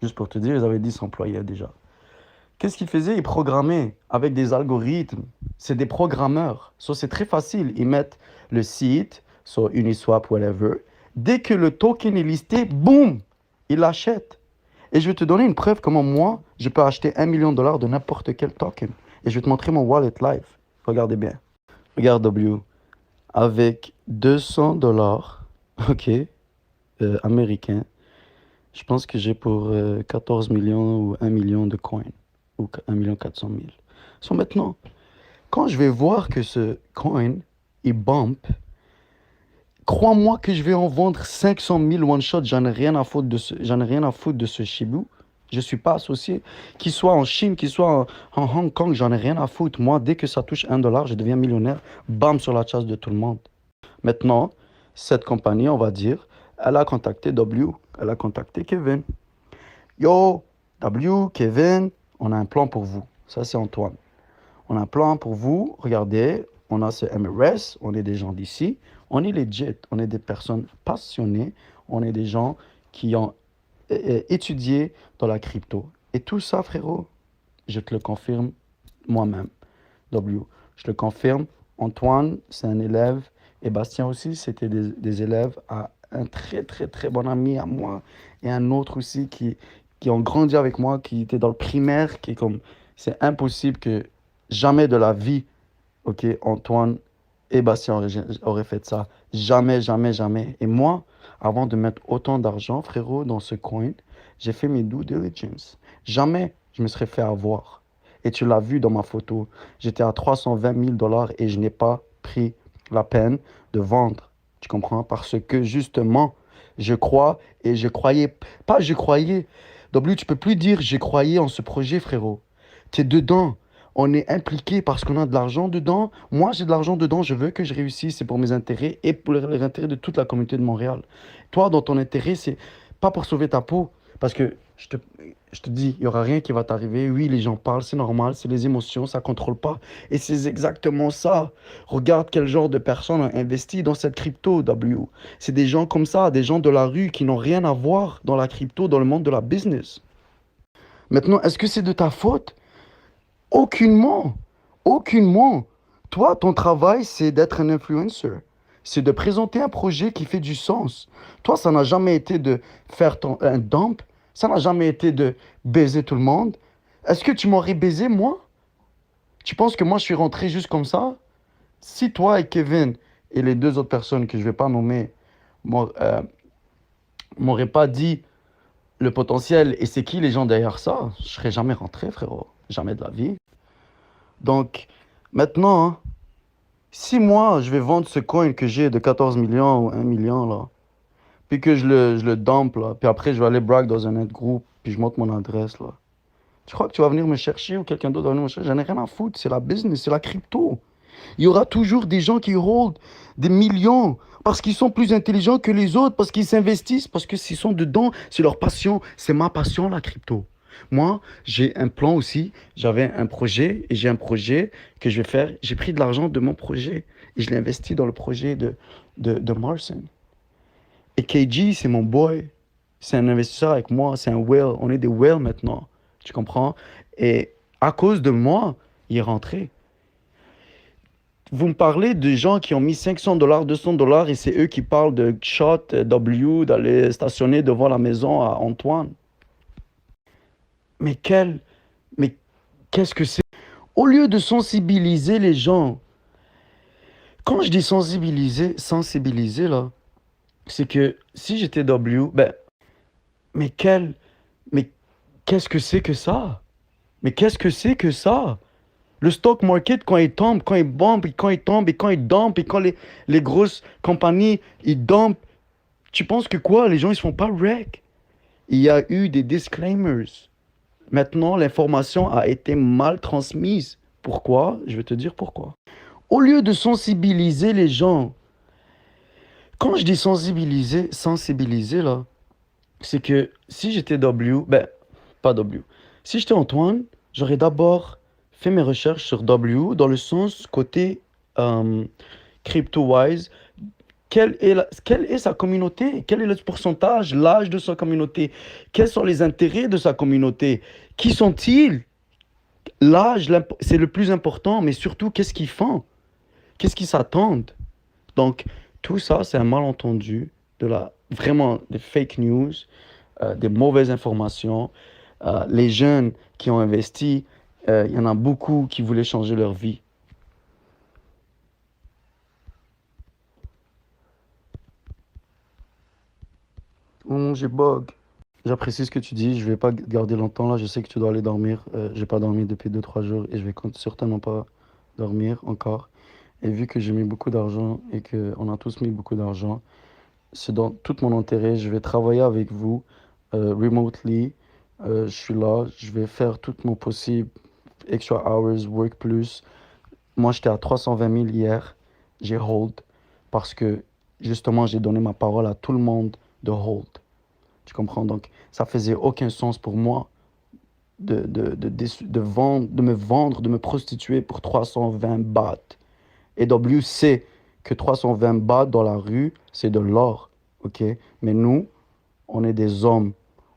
Juste pour te dire, ils avaient 10 employés déjà. Qu'est-ce qu'ils faisaient? Ils programmaient avec des algorithmes. C'est des programmeurs. C'est très facile. Ils mettent le site sur Uniswap, whatever. Dès que le token est listé, boum, ils l'achètent. Et je vais te donner une preuve comment moi, je peux acheter $1 million de n'importe quel token. Et je vais te montrer mon wallet live. Regardez bien. Regarde W. Avec $200, ok, américains, je pense que j'ai pour 14 millions ou 1 million de coins. Ou 1 400 000. Maintenant, quand je vais voir que ce coin, il bump, crois-moi que je vais en vendre 500 000 one shot. J'en ai rien à foutre de ce Shibu. Je ne suis pas associé. Qu'il soit en Chine, qu'il soit en Hong Kong, j'en ai rien à foutre. Moi, dès que ça touche $1, je deviens millionnaire. Bam, sur la chasse de tout le monde. Maintenant, cette compagnie, on va dire, elle a contacté W. Elle a contacté Kevin. Yo, W, Kevin, on a un plan pour vous. Ça, c'est Antoine. On a un plan pour vous. Regardez, on a ce MRS, on est des gens d'ici. On est legit, on est des personnes passionnées. On est des gens qui ont étudié dans la crypto. Et tout ça, frérot, je te le confirme moi-même. W, je le confirme. Antoine, c'est un élève. Et Bastien aussi, c'était des élèves à un très, très, très bon ami à moi. Et un autre aussi qui ont grandi avec moi, qui était dans le primaire, qui est comme... C'est impossible que jamais de la vie, ok, Antoine et Bastien auraient fait ça. Jamais, jamais, jamais. Et moi, avant de mettre autant d'argent, frérot, dans ce coin, j'ai fait mes due diligence. Jamais je me serais fait avoir. Et tu l'as vu dans ma photo. J'étais à 320 000 $ et je n'ai pas pris la peine de vendre. Tu comprends? Parce que justement, je crois et je croyais... Pas je croyais... W, tu peux plus dire j'ai croyé en ce projet, frérot. Tu es dedans. On est impliqué parce qu'on a de l'argent dedans. Moi, j'ai de l'argent dedans. Je veux que je réussisse. C'est pour mes intérêts et pour les intérêts de toute la communauté de Montréal. Toi, dans ton intérêt, c'est pas pour sauver ta peau. Parce que je te dis, il n'y aura rien qui va t'arriver. Oui, les gens parlent, c'est normal. C'est les émotions, ça ne contrôle pas. Et c'est exactement ça. Regarde quel genre de personnes ont investi dans cette crypto, W. C'est des gens comme ça, des gens de la rue qui n'ont rien à voir dans la crypto, dans le monde de la business. Maintenant, est-ce que c'est de ta faute? Aucunement. Aucunement. Toi, ton travail, c'est d'être un influencer. C'est de présenter un projet qui fait du sens. Toi, ça n'a jamais été de faire un dump. Ça n'a jamais été de baiser tout le monde. Est-ce que tu m'aurais baisé, moi? Tu penses que moi, je suis rentré juste comme ça? Si toi et Kevin et les 2 autres personnes que je ne vais pas nommer m'auraient pas dit le potentiel et c'est qui les gens derrière ça, je serais jamais rentré, frérot. Jamais de la vie. Donc, maintenant, hein, si moi, je vais vendre ce coin que j'ai de 14 millions ou 1 million, là, puis que je le dump, là, puis après, je vais aller brag dans un autre groupe, puis je monte mon adresse, là. Tu crois que tu vas venir me chercher ou quelqu'un d'autre va venir me chercher? J'en ai rien à foutre, c'est la business, c'est la crypto. Il y aura toujours des gens qui hold des millions parce qu'ils sont plus intelligents que les autres, parce qu'ils s'investissent, parce que s'ils sont dedans, c'est leur passion. C'est ma passion, la crypto. Moi, j'ai un plan aussi. J'avais un projet et j'ai un projet que je vais faire. J'ai pris de l'argent de mon projet et je l'ai investi dans le projet de Marcin. Et KG, c'est mon boy. C'est un investisseur avec moi. C'est un whale. On est des whales maintenant. Tu comprends? Et à cause de moi, il est rentré. Vous me parlez de gens qui ont mis $500, $200 et c'est eux qui parlent de shot W, d'aller stationner devant la maison à Antoine. Mais mais qu'est-ce que c'est? Au lieu de sensibiliser les gens, quand je dis sensibiliser là, c'est que si j'étais W, mais mais qu'est-ce que c'est que ça? Mais qu'est-ce que c'est que ça? Le stock market, quand il tombe, quand il bombe, et quand il tombe, et quand il dump, et quand les grosses compagnies, ils dumpent, tu penses que quoi? Les gens, ils se font pas wreck. Il y a eu des disclaimers. Maintenant, l'information a été mal transmise. Pourquoi? Je vais te dire pourquoi. Au lieu de sensibiliser les gens, quand je dis sensibiliser là, c'est que si j'étais pas W, si j'étais Antoine, j'aurais d'abord fait mes recherches sur W dans le sens côté crypto-wise. Quelle est sa communauté? Quel est le pourcentage, l'âge de sa communauté? Quels sont les intérêts de sa communauté? Qui sont-ils? L'âge, c'est le plus important, mais surtout, qu'est-ce qu'ils font? Qu'est-ce qu'ils s'attendent? Donc, tout ça, c'est un malentendu vraiment des fake news, des mauvaises informations. Les jeunes qui ont investi, il y en a beaucoup qui voulaient changer leur vie. J'ai bug. J'apprécie ce que tu dis. Je vais pas garder longtemps là. Je sais que tu dois aller dormir. J'ai pas dormi depuis 2 3 jours et je vais certainement pas dormir encore. Et vu que j'ai mis beaucoup d'argent et qu'on a tous mis beaucoup d'argent, c'est dans tout mon intérêt. Je vais travailler avec vous remotely. Je suis là. Je vais faire tout mon possible. Extra hours, work plus. Moi, j'étais à 320 000 hier. J'ai hold parce que justement, j'ai donné ma parole à tout le monde de hold. Tu comprends? Donc, ça faisait aucun sens pour moi de me vendre, de me prostituer pour 320 bahts. Et W sait que 320 bahts dans la rue, c'est de l'or. OK? Mais nous, on est des hommes.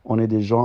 On est des gens